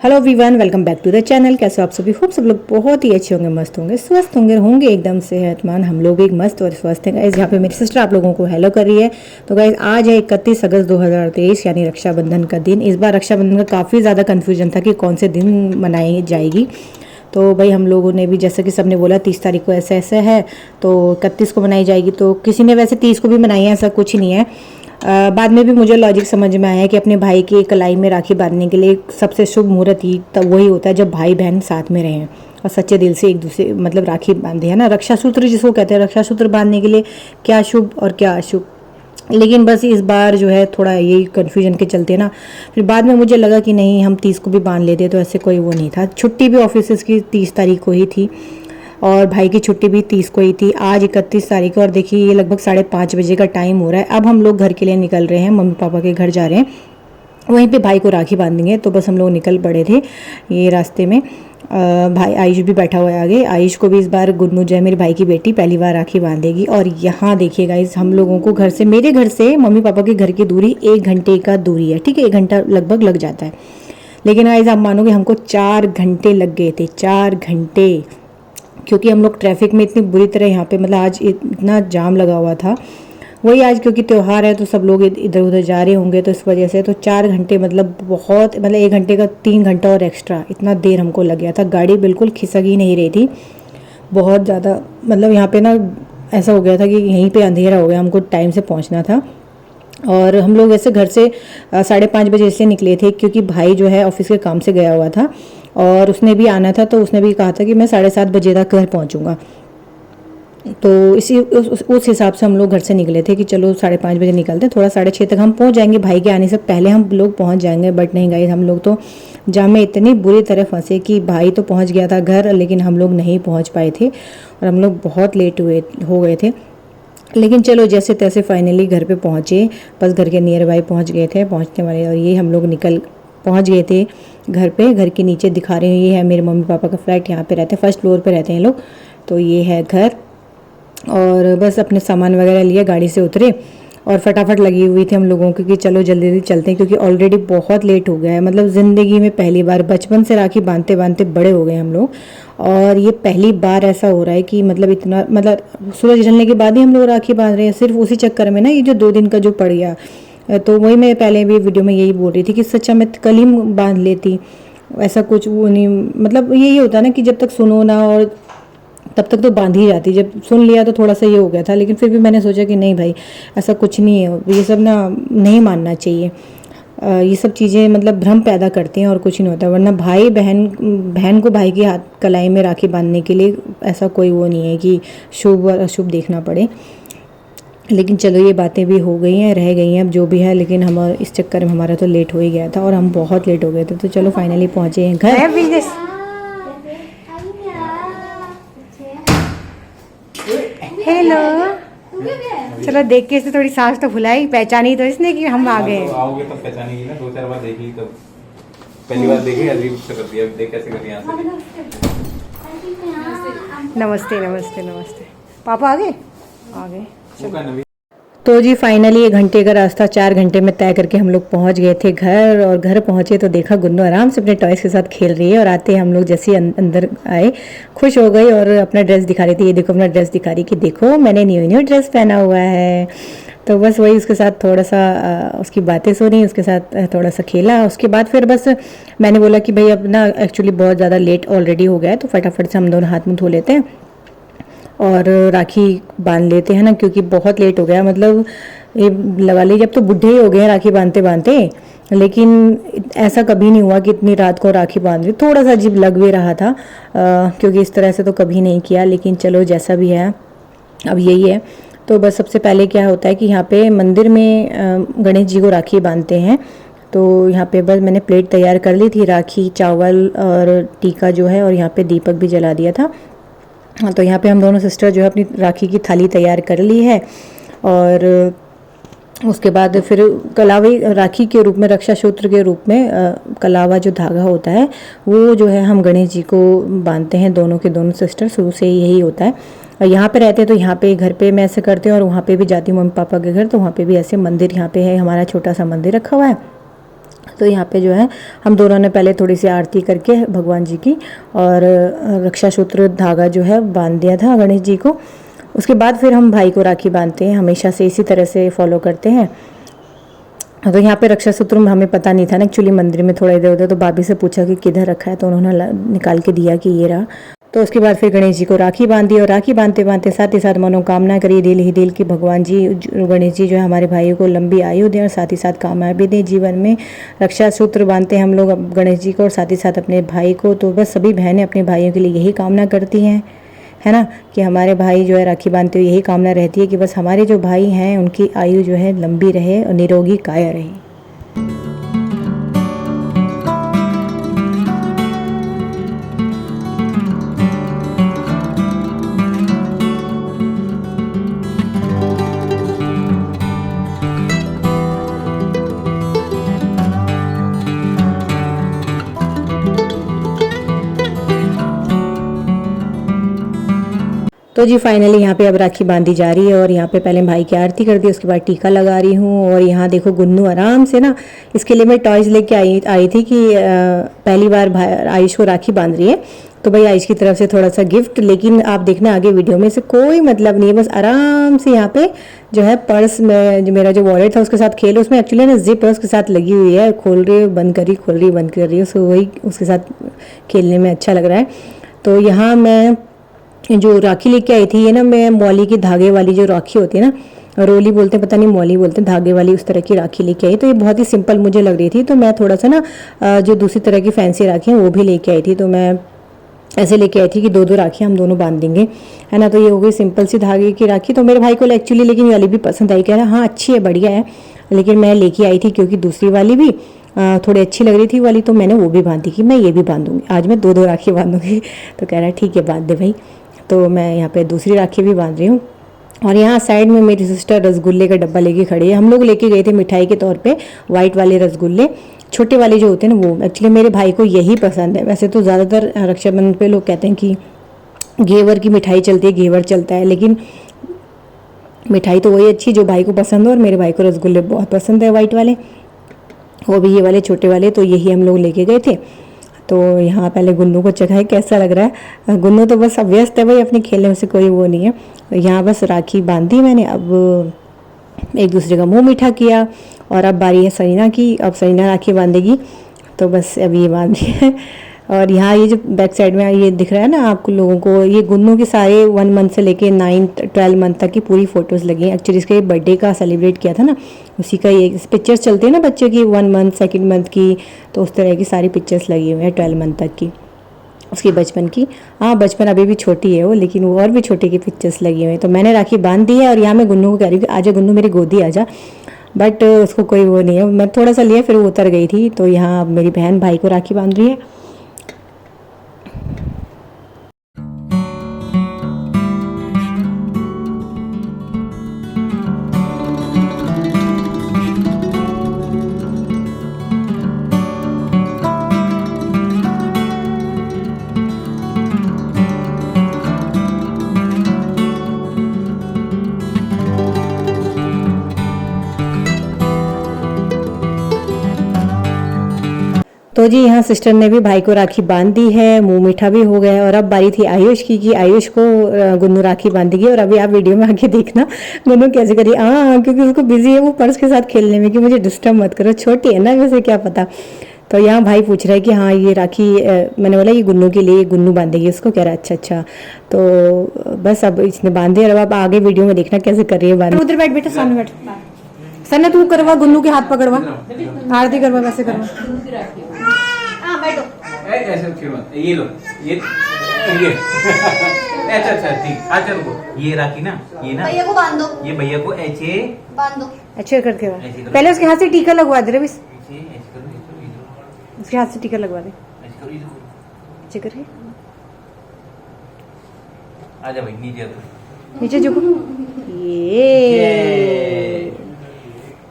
Hello everyone, welcome back to the channel. कैसे हो आप सभी? होप सब लोग बहुत ही अच्छे होंगे, मस्त होंगे, स्वस्थ होंगे एकदम सेहतमंद। हम लोग एक मस्त और स्वस्थ हैं गाइस। यहाँ पे मेरी सिस्टर आप लोगों को हेलो कर रही है। तो गाइस आज है 31 अगस्त 2023 यानी रक्षाबंधन का दिन। इस बार रक्षाबंधन का काफ़ी ज़्यादा कन्फ्यूजन था कि कौन से दिन मनाई जाएगी। तो भाई हम लोगों ने भी जैसे कि सबने बोला 30 तारीख को ऐसा ऐसा है, तो 31 को मनाई जाएगी। तो किसी ने वैसे 30 को भी मनाई है, ऐसा कुछ नहीं है। बाद में भी मुझे लॉजिक समझ में आया कि अपने भाई की कलाई में राखी बांधने के लिए सबसे शुभ मुहूर्त ही तब वही होता है जब भाई बहन साथ में रहें और सच्चे दिल से एक दूसरे मतलब राखी बांधे, है ना। रक्षा सूत्र जिसको कहते हैं, रक्षा सूत्र बांधने के लिए क्या शुभ और क्या अशुभ। लेकिन बस इस बार जो है थोड़ा यही कन्फ्यूजन के चलते ना, फिर बाद में मुझे लगा कि नहीं हम 30 को भी बांध लेते, तो ऐसे कोई वो नहीं था। छुट्टी भी ऑफिस की 30 तारीख को ही थी और भाई की छुट्टी भी 30 को ही थी। आज 31 तारीख को और देखिए ये लगभग 5:30 बजे का टाइम हो रहा है। अब हम लोग घर के लिए निकल रहे हैं, मम्मी पापा के घर जा रहे हैं, वहीं पे भाई को राखी बांधेंगे। तो बस हम लोग निकल पड़े थे ये रास्ते में। भाई आयुष भी बैठा हुआ है आगे। आयुष को भी इस बार गुन्नू जो है मेरे भाई की बेटी पहली बार राखी बांधेगी। और यहाँ देखिएगा इस हम लोगों को घर से, मेरे घर से मम्मी पापा के घर की दूरी 1 घंटे का दूरी है, ठीक है, 1 घंटा लगभग लग जाता है। लेकिन गाइस आप मानोगे हमको 4 घंटे लग गए थे, 4 घंटे, क्योंकि हम लोग ट्रैफिक में इतनी बुरी तरह यहाँ पे मतलब आज इतना जाम लगा हुआ था। वही आज क्योंकि त्यौहार है तो सब लोग इधर उधर जा रहे होंगे, तो इस वजह से तो 4 घंटे मतलब बहुत, मतलब 1 घंटे का 3 घंटा और एक्स्ट्रा इतना देर हमको लग गया था। गाड़ी बिल्कुल खिसक ही नहीं रही थी बहुत ज़्यादा। मतलब यहाँ पे ना ऐसा हो गया था कि यहीं पे अंधेरा हो गया, हमको टाइम से पहुँचना था। और हम लोग वैसे घर से 5:30 बजे इसलिए निकले थे क्योंकि भाई जो है ऑफिस के काम से गया हुआ था और उसने भी आना था, तो उसने भी कहा था कि मैं 7:30 बजे तक घर पहुंचूंगा। तो इसी उस हिसाब से हम लोग घर से निकले थे कि चलो 5:30 बजे निकलते, थोड़ा 6:30 तक हम पहुंच जाएंगे, भाई के आने से पहले हम लोग पहुंच जाएंगे। बट नहीं गाइस, हम लोग तो जाम में इतनी बुरी तरह फंसे कि भाई तो पहुंच गया था घर, लेकिन हम लोग नहीं पहुंच पाए थे और हम लोग बहुत लेट हो गए थे। लेकिन चलो जैसे तैसे फाइनली घर पे पहुँचे, बस घर के नियर बाई पहुँच गए थे, पहुँचने वाले। और ये हम लोग पहुँच गए थे घर पे। घर के नीचे दिखा रहे हैं, ये है मेरे मम्मी पापा का फ्लैट, यहाँ पे रहते हैं, फर्स्ट फ्लोर पे रहते हैं लोग। तो ये है घर। और बस अपने सामान वगैरह लिए, गाड़ी से उतरे और फटाफट लगी हुई थी हम लोगों की कि चलो जल्दी जल्दी चलते हैं क्योंकि ऑलरेडी बहुत लेट हो गया है। मतलब ज़िंदगी में पहली बार, बचपन से राखी बांधते बांधते बड़े हो गए हम लोग, और ये पहली बार ऐसा हो रहा है कि मतलब इतना, मतलब सूरज ढलने के बाद ही हम लोग राखी बांध रहे हैं। सिर्फ उसी चक्कर में ना ये जो 2 दिन का जो पड़ गया, तो वही मैं पहले भी वीडियो में यही बोल रही थी कि सच्चा मैं कल ही बांध लेती, ऐसा कुछ वो नहीं। मतलब यही होता है ना कि जब तक सुनो ना, और तब तक तो बांध ही जाती, जब सुन लिया तो थोड़ा सा ये हो गया था। लेकिन फिर भी मैंने सोचा कि नहीं भाई ऐसा कुछ नहीं है, ये सब ना नहीं मानना चाहिए। ये सब चीज़ें मतलब भ्रम पैदा करती हैं और कुछ नहीं होता। वरना भाई बहन को भाई के हाथ कलाई में राखी बांधने के लिए ऐसा कोई वो नहीं है कि शुभ और अशुभ देखना पड़े। लेकिन चलो ये बातें भी हो गई हैं, रह गई हैं, अब जो भी है। लेकिन हम इस चक्कर में हमारा तो लेट हो ही गया था और हम बहुत लेट हो गए थे। तो चलो फाइनली पहुँचे हैं घर। हेलो, चलो देख के इसने थोड़ी सांस तो फुलाई, पहचानी तो इसने कि हम आ गए। आओगे तो पहचानेगी ना, 2-4 बार देखी तब। पहली बार देखी अजीब से कर दिया, देख कैसे कर दिया। नमस्ते नमस्ते नमस्ते। पापा आ गए? आ गए। चलो तो जी फाइनली 1 घंटे का रास्ता 4 घंटे में तय करके हम लोग पहुंच गए थे घर। और घर पहुंचे तो देखा गुन्नू आराम से अपने टॉयज के साथ खेल रही है। और आते हम लोग जैसे अंदर आए खुश हो गई और अपना ड्रेस दिखा रही थी। ये देखो अपना ड्रेस दिखा रही कि देखो मैंने न्यू ड्रेस पहना हुआ है। तो बस वही उसके साथ थोड़ा सा उसकी बातें सुनी, उसके साथ थोड़ा सा खेला। उसके बाद फिर बस मैंने बोला कि भाई अब ना एक्चुअली बहुत ज़्यादा लेट ऑलरेडी हो गया है, तो फटाफट से हम दोनों हाथ मुँह धो लेते हैं और राखी बांध लेते हैं ना, क्योंकि बहुत लेट हो गया। मतलब ये लगा ली जब तो बुढ़े ही हो गए हैं राखी बांधते बांधते। लेकिन ऐसा कभी नहीं हुआ कि इतनी रात को राखी बांध रही। थोड़ा सा अजीब लग भी रहा था क्योंकि इस तरह से तो कभी नहीं किया। लेकिन चलो जैसा भी है अब यही है। तो बस सबसे पहले क्या होता है कि यहाँ पे मंदिर में गणेश जी को राखी बांधते हैं। तो यहाँ पे बस मैंने प्लेट तैयार कर ली थी, राखी, चावल और टीका जो है, और यहाँ पे दीपक भी जला दिया था। हाँ, तो यहाँ पे हम दोनों सिस्टर जो है अपनी राखी की थाली तैयार कर ली है। और उसके बाद फिर कलावी राखी के रूप में, रक्षा सूत्र के रूप में कलावा जो धागा होता है वो जो है हम गणेश जी को बांधते हैं, दोनों के दोनों सिस्टर। शुरू से यही होता है। और यहाँ पे रहते हैं तो यहाँ पे घर पे मैं ऐसे करते हैं, और वहाँ पे भी जाती हूँ मम्मी पापा के घर, तो वहाँ पे भी ऐसे मंदिर, यहाँ पे है हमारा छोटा सा मंदिर रखा हुआ है। तो यहाँ पे जो है हम दोनों ने पहले थोड़ी सी आरती करके भगवान जी की और रक्षा सूत्र धागा जो है बांध दिया था गणेश जी को। उसके बाद फिर हम भाई को राखी बांधते हैं, हमेशा से इसी तरह से फॉलो करते हैं। तो यहाँ पे रक्षा सूत्र हमें पता नहीं था ना एक्चुअली, मंदिर में थोड़ा इधर उधर, तो भाभी से पूछा कि किधर रखा है, तो उन्होंने निकाल के दिया कि ये रहा। तो उसके बाद फिर गणेश जी को राखी बांधी और राखी बांधते बांधते साथ ही साथ मनोकामना करी दिल ही दिल की भगवान जी गणेश जी जो है हमारे भाइयों को लंबी आयु दें और साथ ही साथ कामयाबी भी दें जीवन में। रक्षा सूत्र बांधते हैं हम लोग गणेश जी को और साथ ही साथ अपने भाई को। तो बस सभी बहनें अपने भाइयों के लिए यही कामना करती हैं, है ना, कि हमारे भाई जो है राखी बांधते हुए यही कामना रहती है कि बस हमारे जो भाई हैं उनकी आयु जो है लंबी रहे और निरोगी काया रहे। तो जी फाइनली यहाँ पे अब राखी बांधी जा रही है और यहाँ पे पहले भाई की आरती कर दी, उसके बाद टीका लगा रही हूँ। और यहाँ देखो गुन्नू आराम से ना, इसके लिए मैं टॉयज लेके आई थी कि पहली बार भाई आयुष को राखी बांध रही है तो भाई आयुष की तरफ से थोड़ा सा गिफ्ट। लेकिन आप देखना आगे वीडियो में इसे कोई मतलब नहीं है, बस आराम से यहाँ पे जो है पर्स में जो मेरा जो वॉलेट था उसके साथ खेल, उसमें एक्चुअली ना जिप है उसके साथ लगी हुई है, खोल रही है बंद कर रही, खोल रही बंद कर रही है, सो वही उसके साथ खेलने में अच्छा लग रहा है। तो यहाँ मैं जो राखी लेके आई थी ये ना, मैं मौली की धागे वाली जो राखी होती है ना, रोली बोलते हैं पता नहीं मौली बोलते हैं, धागे वाली उस तरह की राखी लेके आई। तो ये बहुत ही सिंपल मुझे लग रही थी, तो मैं थोड़ा सा ना जो दूसरी तरह की फैंसी राखी हैं वो भी लेके आई थी। तो मैं ऐसे लेके आई थी कि दो दो राखियाँ हम दोनों बांध देंगे, है ना। तो ये हो गई सिंपल सी धागे की राखी। तो मेरे भाई को एक्चुअली लेकिन ये वाली भी पसंद आई, कह रहा हाँ अच्छी है बढ़िया है, लेकिन मैं लेके आई थी क्योंकि दूसरी वाली भी थोड़ी अच्छी लग रही थी वाली, तो मैंने वो भी बांधी कि मैं ये भी बांधूंगी, आज मैं दो दो राखी बांधूंगी। तो कह रहा है ठीक है बांध दे भाई। तो मैं यहाँ पे दूसरी राखी भी बांध रही हूँ। और यहाँ साइड में मेरी सिस्टर रसगुल्ले का डब्बा लेके खड़ी है। हम लोग लेके गए थे मिठाई के तौर पे वाइट वाले रसगुल्ले, छोटे वाले जो होते हैं ना वो। एक्चुअली मेरे भाई को यही पसंद है। वैसे तो ज़्यादातर रक्षाबंधन पे लोग कहते हैं कि घेवर की मिठाई चलती है, घेवर चलता है, लेकिन मिठाई तो वही अच्छी जो भाई को पसंद हो। और मेरे भाई को रसगुल्ले बहुत पसंद है वाइट वाले, वो भी ये वाले छोटे वाले। तो यही हम लोग लेके गए थे। तो यहाँ पहले गुन्नू को चखाए कैसा लग रहा है। गुन्नू तो बस व्यस्त है भाई अपने खेलने में, से कोई वो नहीं है। यहाँ बस राखी बांधी मैंने, अब एक दूसरे का मुंह मीठा किया और अब बारी है सरीना की। अब सरीना राखी बांधेगी, तो बस अभी ये बांध रही है। और यहाँ ये जो बैक साइड में ये दिख रहा है ना आप लोगों को, ये गुन्नू के सारे 1 मंथ से लेके 9-12 मंथ तक की पूरी फोटोज़ लगी हैं। एक्चुअली इसके बर्थडे का सेलिब्रेट किया था ना, उसी का ये पिक्चर्स चलते हैं ना बच्चे की 1 मंथ 2nd मंथ की, तो उस तरह की सारी पिक्चर्स लगी हुई हैं 12 मंथ तक की उसकी बचपन की। हाँ बचपन अभी भी छोटी है वो, लेकिन वो और भी छोटे की पिक्चर्स लगी हुई हैं। तो मैंने राखी बांध दी है और यहाँ मैं गुन्नू को कह रही हूँ कि आजा गुन्नू मेरी गोदी आजा, बट उसको कोई वो नहीं है। मैं थोड़ा सा लिया फिर वो उतर गई थी। तो यहाँ अब मेरी बहन भाई को राखी बांध रही है। तो जी यहाँ सिस्टर ने भी भाई को राखी बांध दी है, मुंह मीठा भी हो गया है। और अब बारी थी आयुष की कि आयुष को गुन्नू राखी बांधेगी। और अभी आप वीडियो में आके देखना गुन्नू कैसे करी, हाँ क्योंकि उसको बिजी है वो पर्स के साथ खेलने में कि मुझे डिस्टर्ब मत करो, छोटी है ना वैसे क्या पता। तो यहाँ भाई पूछ रहा है कि हाँ ये राखी, मैंने बोला ये गुन्नू के लिए, गुन्नू बांधेगी उसको, कह रहा है अच्छा। तो बस अब इसने बांधे और अब आगे वीडियो में देखना कैसे कर रही है बांध। उधर बैठ बेटा, सामने बैठ। सन्ना तू करवा, गुन्नू के हाथ पकड़वा, आरती करवा, वैसे करवा। ऐसे ये लो ये अच्छा ठीक। अच्छा रुको, ये राखी ना, ये ना भैया को बांध दो, ये भैया को ऐसे बांध दो। अच्छे करके पहले उसके हाथ से टीका लगवा दे रे, बस ऐसे करो, उसके हाथ से टीका लगवा दे ऐसे करो। अच्छे करके। आजा भाई नीचे तो नीचे झुको। ये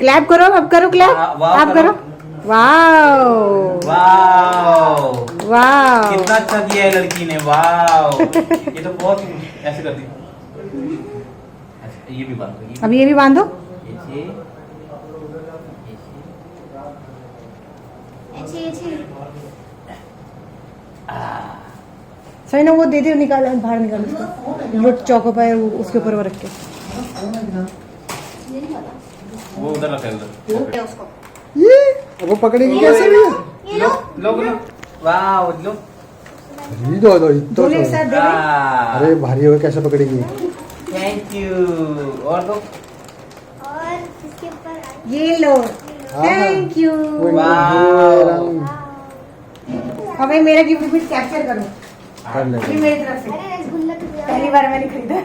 क्लैप करो, अब करो क्लैप, आप करो। वाओ वाओ वाओ, कितना अच्छा किया है लड़की ने, वाओ ये तो बहुत ऐसे कर दी। अच्छा ये भी बांध दो, अब ये भी बांधो। सही ना, वो दे दे, निकाल बाहर निकाल उसको, वो चौको पर उसके ऊपर वो रख के। वो उधर रखे उधर। ये अब वो पकड़ेगी कैसे भी? लो लो लो, वाह लो। ये दो दो तो दोनों एक साथ दे दे। अरे भारी होगा, कैसे पकड़ेगी? Thank you. और दो। ये लो, थैंक यू। वाह। अब भाई मेरा गिफ्ट भी कैप्चर करो, कर ले, ये मेरी तरफ से पहली बार मैंने खरीदा।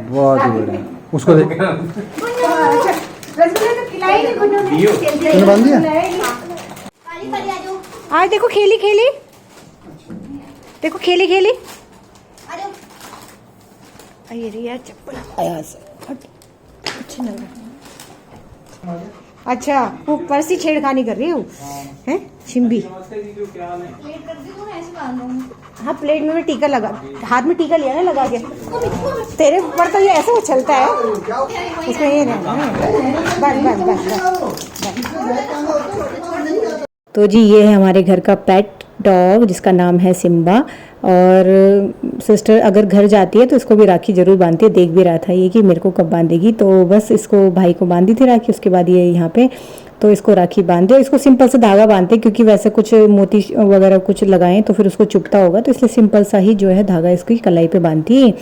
बहुत ही बढ़िया। उसको दे, रसगुल्ला तो खिलाई नहीं गुन्नू ने। दियो। तूने बांध दिया? आज देखो खेली खेली, देखो खेली खेली। अरे यार चप्पल आया से हट, अच्छा लग रहा। अच्छा वो पर्सी छेड़खानी कर रही है वो, हैं चिंबी। हाँ प्लेट में भी टीका लगा, हाथ में टीका लिया ना लगा के, तेरे ऊपर तो ये ऐसे उछलता है, उसमें ये रहना है। बस बस बस बस। तो जी ये है हमारे घर का पेट डॉग जिसका नाम है सिम्बा। और सिस्टर अगर घर जाती है तो इसको भी राखी जरूर बांधती है, देख भी रहा था ये कि मेरे को कब बांधेगी, तो बस इसको भाई को बांधी थी राखी, उसके बाद ये यहाँ पे तो इसको राखी बांधे। इसको सिंपल सा धागा बांधते क्योंकि वैसे कुछ मोती वगैरह कुछ लगाएं तो फिर उसको चुभता होगा, तो इसलिए सिंपल सा ही जो है धागा इसकी कलाई पे बांधती है।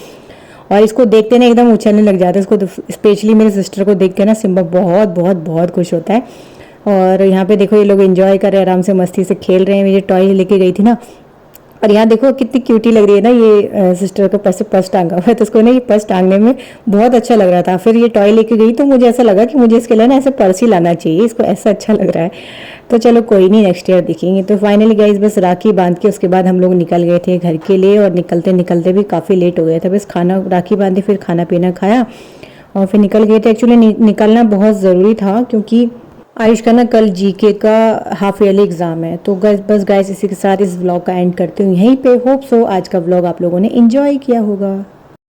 और इसको देखते ना एकदम उछलने लग जाता है, इसको स्पेशली मेरे सिस्टर को देख के ना सिम्बा बहुत बहुत बहुत खुश होता है। और यहाँ पे देखो ये लोग एंजॉय कर रहे हैं, आराम से मस्ती से खेल रहे हैं। ये टॉय लेके गई थी ना, और यहाँ देखो कितनी क्यूटी लग रही है ना, ये सिस्टर का पर्स टांगा हुआ है, तो उसको ना ये पर्स टांगने में बहुत अच्छा लग रहा था। फिर ये टॉय लेके गई तो मुझे ऐसा लगा कि मुझे इसके लिए ना ऐसे पर्स ही लाना चाहिए, इसको ऐसा अच्छा लग रहा है। तो चलो कोई नहीं, नेक्स्ट ईयर दिखेंगे। तो फाइनली गाइस बस राखी बांध के उसके बाद हम लोग निकल गए थे घर के लिए, और निकलते निकलते भी काफ़ी लेट हो गया था। बस खाना राखी बांधे, फिर खाना पीना खाया और फिर निकल गए थे। एक्चुअली निकलना बहुत ज़रूरी था क्योंकि आयुष का ना कल जीके का हाफ ईयरली एग्जाम है। तो बस गाइस इसी के साथ इस व्लॉग का एंड करती हूँ यहीं पे। होप सो आज का व्लॉग आप लोगों ने एंजॉय किया होगा।